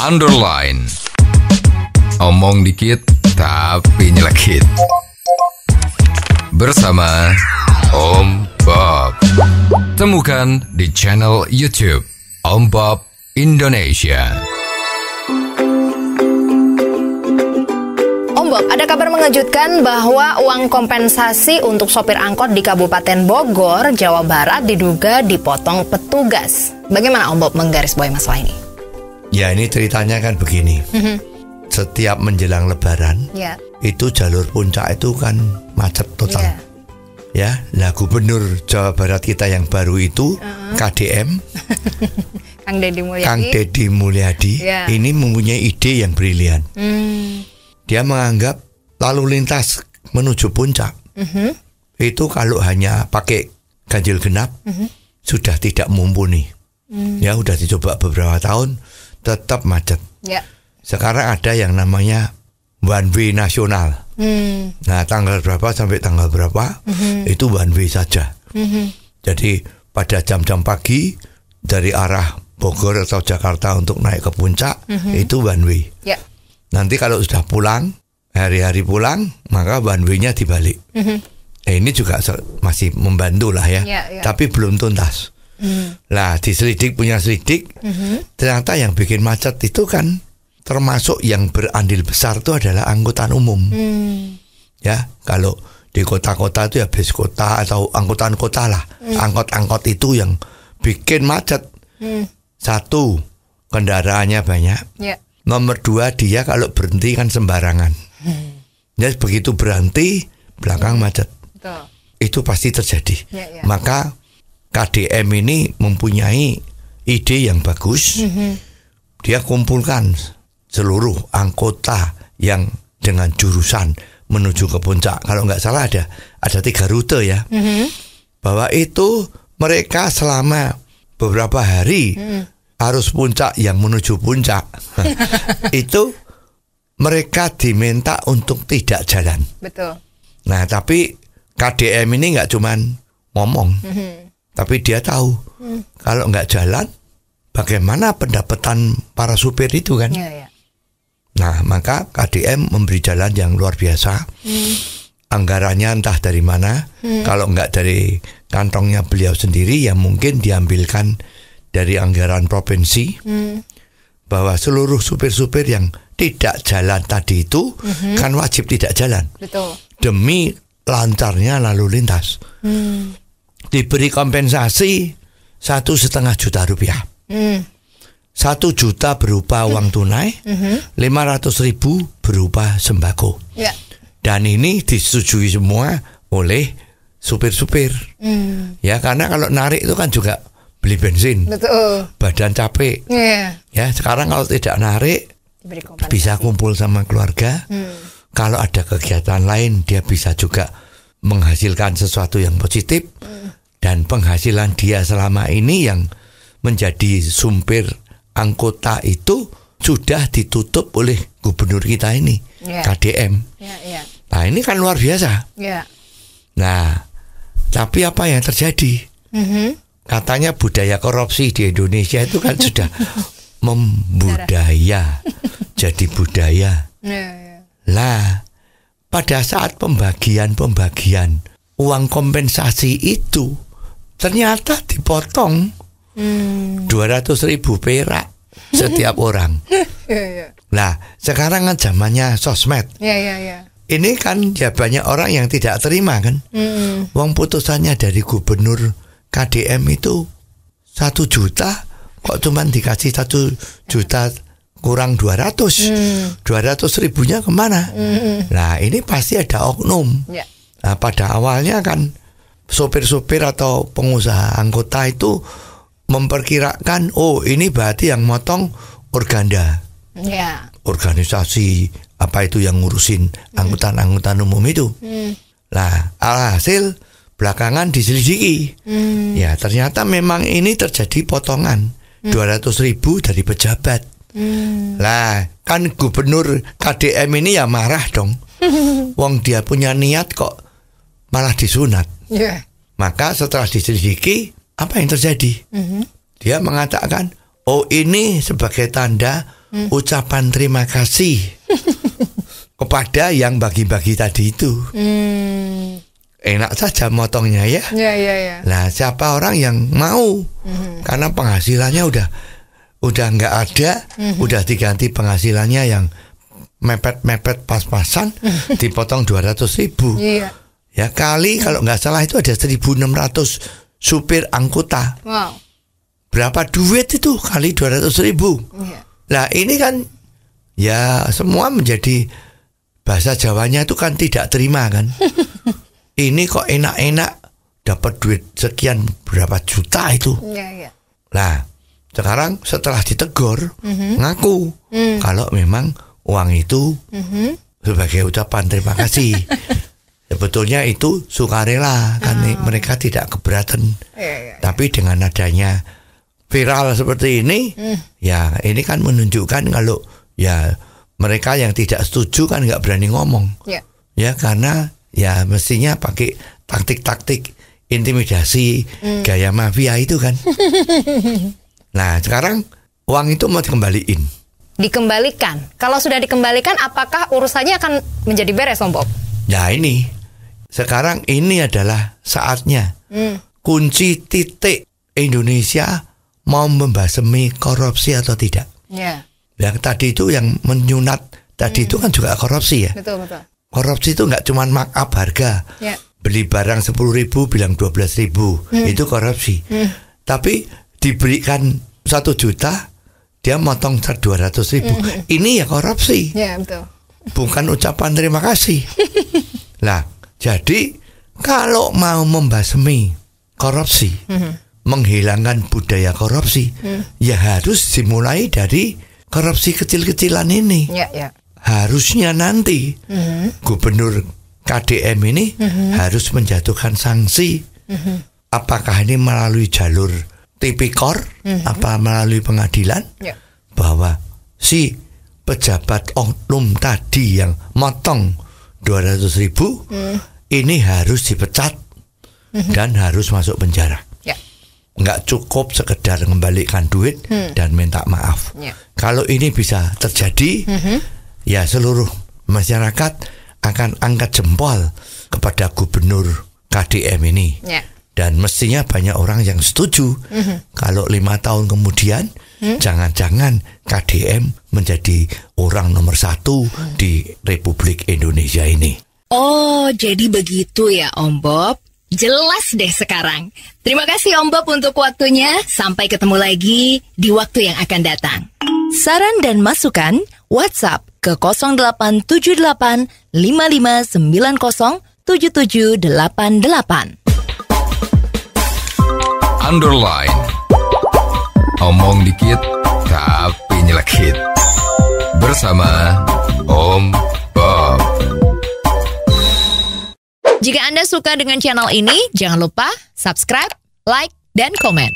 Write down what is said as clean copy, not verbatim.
underline. Omong dikit tapi nyelekit. Bersama Om Bob. Temukan di channel YouTube Om Bob Indonesia. Om Bob, ada kabar mengejutkan bahwa uang kompensasi untuk sopir angkot di Kabupaten Bogor, Jawa Barat diduga dipotong petugas. Bagaimana Om Bob menggarisbawahi masalah ini? Ya, ini ceritanya kan begini. Setiap menjelang Lebaran, itu jalur puncak itu kan macet total. Ya, lah Gubernur Jawa Barat kita yang baru itu, KDM, Kang Deddy Mulyadi, ini mempunyai ide yang brilian. Dia menganggap lalu lintas menuju puncak itu kalau hanya pakai ganjil genap sudah tidak mumpuni. Ya, udah dicoba beberapa tahun tetap macet. Sekarang ada yang namanya one way nasional. Nah, tanggal berapa sampai tanggal berapa itu one way saja. Jadi pada jam-jam pagi dari arah Bogor atau Jakarta untuk naik ke puncak itu one way. Nanti kalau sudah pulang, hari-hari pulang, maka one way-nya dibalik. Ini juga masih membantu lah ya. Tapi belum tuntas. Lah diselidik punya selidik, ternyata yang bikin macet itu kan termasuk yang berandil besar itu adalah angkutan umum. Ya, kalau di kota-kota itu ya bis kota atau angkutan kota lah. Angkot-angkot itu yang bikin macet. Satu, kendaraannya banyak. Nomor dua, dia kalau berhenti kan sembarangan. Ya, begitu berhenti belakang macet. Itu pasti terjadi. Maka KDM ini mempunyai ide yang bagus. Dia kumpulkan seluruh anggota yang dengan jurusan menuju ke puncak. Kalau nggak salah ada 3 rute ya. Bahwa itu mereka selama beberapa hari arus puncak yang menuju puncak itu mereka diminta untuk tidak jalan. Betul. Nah, tapi KDM ini nggak cuman ngomong. Tapi dia tahu kalau nggak jalan, bagaimana pendapatan para supir itu kan? Nah, maka KDM memberi jalan yang luar biasa. Anggarannya entah dari mana. Kalau nggak dari kantongnya beliau sendiri, ya mungkin diambilkan dari anggaran provinsi. Bahwa seluruh supir-supir yang tidak jalan tadi itu kan wajib tidak jalan. Betul. Demi lancarnya lalu lintas. Diberi kompensasi 1,5 juta rupiah. 1 juta berupa uang tunai, 500.000 berupa sembako. Dan ini disetujui semua oleh supir-supir. Ya, karena kalau narik itu kan juga beli bensin. Betul. Badan capek. Ya, sekarang kalau tidak narik bisa kumpul sama keluarga. Kalau ada kegiatan lain dia bisa juga menghasilkan sesuatu yang positif. Dan penghasilan dia selama ini yang menjadi supir anggota itu sudah ditutup oleh gubernur kita ini, KDM. Nah, ini kan luar biasa. Nah, tapi apa yang terjadi? Katanya budaya korupsi di Indonesia itu kan sudah membudaya, jadi budaya. Lah, pada saat pembagian uang kompensasi itu ternyata dipotong 200.000 perak setiap orang. Nah, sekarang kan zamannya sosmed. Ini kan ya banyak orang yang tidak terima kan. Uang putusannya dari gubernur KDM itu 1 juta, kok cuman dikasih 1 juta kurang 200. 200.000-nya kemana? Nah, ini pasti ada oknum. Nah, pada awalnya kan sopir-sopir atau pengusaha anggota itu memperkirakan, oh ini berarti yang motong Organda. Organisasi apa itu yang ngurusin angkutan-angkutan umum itu. Lah, alhasil belakangan diselidiki. Ya, ternyata memang ini terjadi potongan 200.000 dari pejabat. Lah, kan gubernur KDM ini ya marah dong. Wong dia punya niat kok malah disunat. Maka setelah diselidiki, apa yang terjadi? Dia mengatakan, oh ini sebagai tanda ucapan terima kasih kepada yang bagi-bagi tadi itu. Enak saja motongnya ya. Nah, siapa orang yang mau karena penghasilannya udah nggak ada, udah diganti penghasilannya yang mepet-mepet pas-pasan, dipotong 200.000. Ya kali kalau nggak salah itu ada 1.600 supir angkutan. Wow. Berapa duit itu kali 200.000? Nah ini kan ya semua menjadi bahasa Jawanya itu kan tidak terima kan. Ini kok enak-enak dapat duit sekian berapa juta itu. Nah sekarang setelah ditegur ngaku kalau memang uang itu sebagai ucapan terima kasih. Sebetulnya itu sukarela kan mereka tidak keberatan. Tapi dengan adanya viral seperti ini, ya ini kan menunjukkan kalau ya mereka yang tidak setuju kan nggak berani ngomong. Ya karena ya mestinya pakai taktik-taktik intimidasi gaya mafia itu kan. Nah sekarang uang itu mau dikembaliin. Dikembalikan. Kalau sudah dikembalikan, apakah urusannya akan menjadi beres, Om Bob? Ya ini sekarang ini adalah saatnya kunci titik Indonesia mau membasmi korupsi atau tidak. Yang tadi itu yang menyunat tadi itu kan juga korupsi ya. Betul. Korupsi itu nggak cuma markup harga. Beli barang 10.000 bilang 12.000 itu korupsi. Tapi diberikan 1 juta dia motong 200.000. Ini ya korupsi. Betul. Bukan ucapan terima kasih. Lah, jadi kalau mau membasmi korupsi, menghilangkan budaya korupsi, ya harus dimulai dari korupsi kecil-kecilan ini. Harusnya nanti gubernur KDM ini harus menjatuhkan sanksi. Apakah ini melalui jalur tipikor, apa melalui pengadilan, bahwa si pejabat oknum tadi yang motong 200.000 ini harus dipecat dan harus masuk penjara. Nggak cukup sekedar mengembalikan duit dan minta maaf. Kalau ini bisa terjadi, ya seluruh masyarakat akan angkat jempol kepada gubernur KDM ini. Dan mestinya banyak orang yang setuju kalau 5 tahun kemudian jangan-jangan KDM menjadi orang nomor 1 di Republik Indonesia ini. Oh, jadi begitu ya Om Bob. Jelas deh sekarang. Terima kasih Om Bob untuk waktunya. Sampai ketemu lagi di waktu yang akan datang. Saran dan masukan WhatsApp ke 0878 5590 7788. Underline. Omong dikit tapi nyelekit. Bersama Om Bob. Jika Anda suka dengan channel ini, jangan lupa subscribe, like, dan komen.